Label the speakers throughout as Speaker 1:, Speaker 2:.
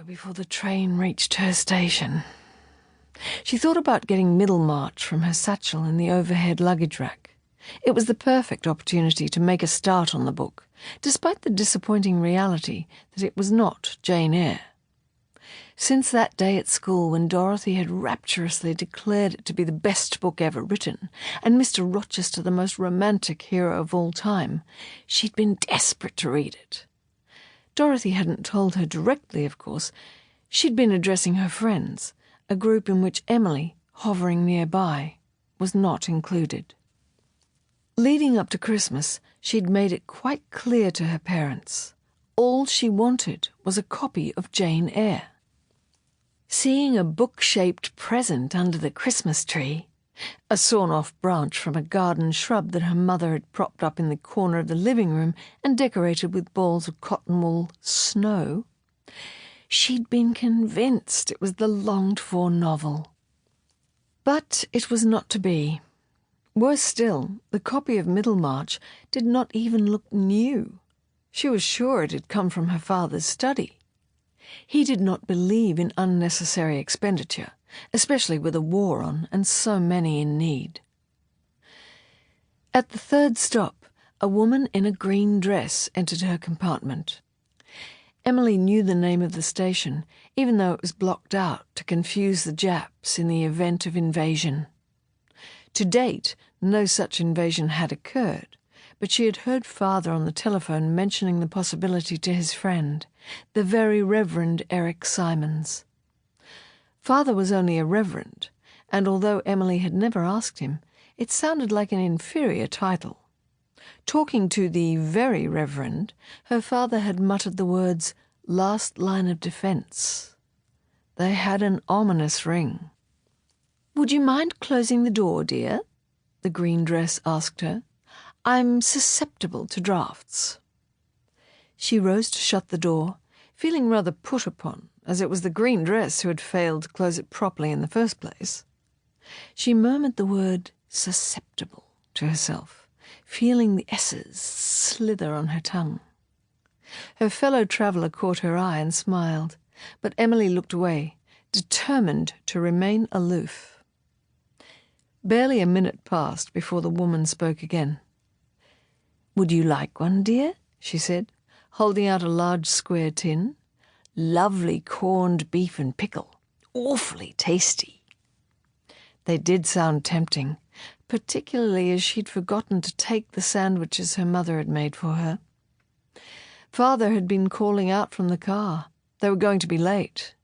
Speaker 1: before the train reached her station. She thought about getting Middlemarch from her satchel in the overhead luggage rack. It was the perfect opportunity to make a start on the book, despite the disappointing reality that it was not Jane Eyre. Since that day at school when Dorothy had rapturously declared it to be the best book ever written, and Mr. Rochester the most romantic hero of all time, she'd been desperate to read it. Dorothy hadn't told her directly, of course. She'd been addressing her friends, a group in which Emily, hovering nearby, was not included. Leading up to Christmas, she'd made it quite clear to her parents. All she wanted was a copy of Jane Eyre. Seeing a book-shaped present under the Christmas tree, a sawn-off branch from a garden shrub that her mother had propped up in the corner of the living room and decorated with balls of cotton wool snow, she'd been convinced it was the longed-for novel. But it was not to be. Worse still, the copy of Middlemarch did not even look new. She was sure it had come from her father's study. He did not believe in unnecessary expenditure, especially with a war on and so many in need. At the third stop, a woman in a green dress entered her compartment. Emily knew the name of the station, even though it was blocked out to confuse the Japs in the event of invasion. To date, no such invasion had occurred, but she had heard Father on the telephone mentioning the possibility to his friend, the very Reverend Eric Simons. Father was only a reverend, and although Emily had never asked him, it sounded like an inferior title. Talking to the very Reverend, her father had muttered the words, "last line of defence." They had an ominous ring. "Would you mind closing the door, dear?" the green dress asked her. "I'm susceptible to draughts." She rose to shut the door, feeling rather put upon, as it was the green dress who had failed to close it properly in the first place. She murmured the word susceptible to herself, feeling the S's slither on her tongue. Her fellow traveller caught her eye and smiled, but Emily looked away, determined to remain aloof. Barely a minute passed before the woman spoke again. "Would you like one, dear?" she said, holding out a large square tin. "Lovely corned beef and pickle. Awfully tasty." They did sound tempting, particularly as she'd forgotten to take the sandwiches her mother had made for her. Father had been calling out from the car. They were going to be late.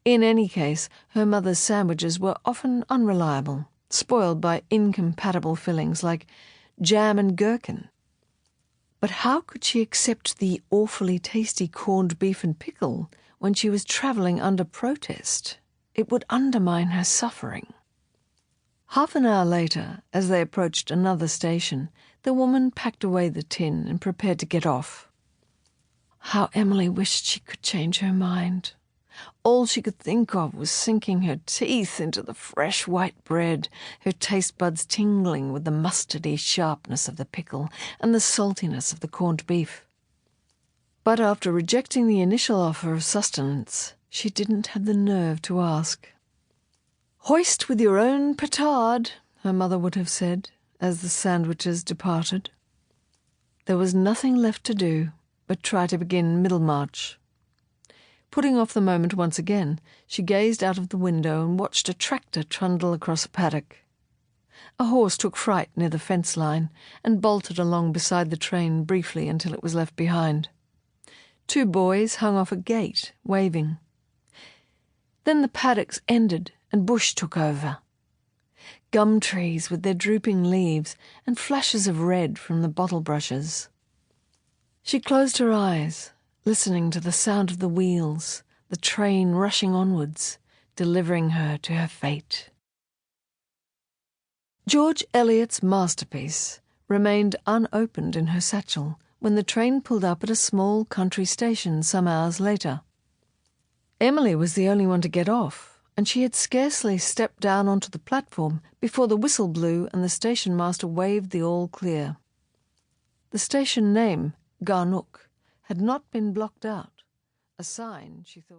Speaker 1: In any case, her mother's sandwiches were often unreliable, spoiled by incompatible fillings like jam and gherkin. But how could she accept the awfully tasty corned beef and pickle when she was travelling under protest? It would undermine her suffering. Half an hour later, as they approached another station, the woman packed away the tin and prepared to get off. How Emily wished she could change her mind. All she could think of was sinking her teeth into the fresh white bread, her taste buds tingling with the mustardy sharpness of the pickle and the saltiness of the corned beef. But after rejecting the initial offer of sustenance, she didn't have the nerve to ask. "Hoist with your own petard," her mother would have said, as the sandwiches departed. There was nothing left to do but try to begin Middlemarch. Putting off the moment once again, she gazed out of the window and watched a tractor trundle across a paddock. A horse took fright near the fence line and bolted along beside the train briefly until it was left behind. 2 boys hung off a gate, waving. Then the paddocks ended and bush took over. Gum trees with their drooping leaves and flashes of red from the bottle brushes. She closed her eyes, listening to the sound of the wheels, the train rushing onwards, delivering her to her fate. George Eliot's masterpiece remained unopened in her satchel when the train pulled up at a small country station some hours later. Emily was the only one to get off, and she had scarcely stepped down onto the platform before the whistle blew and the station master waved the all clear. The station name, Garnock, had not been blocked out, a sign, she thought.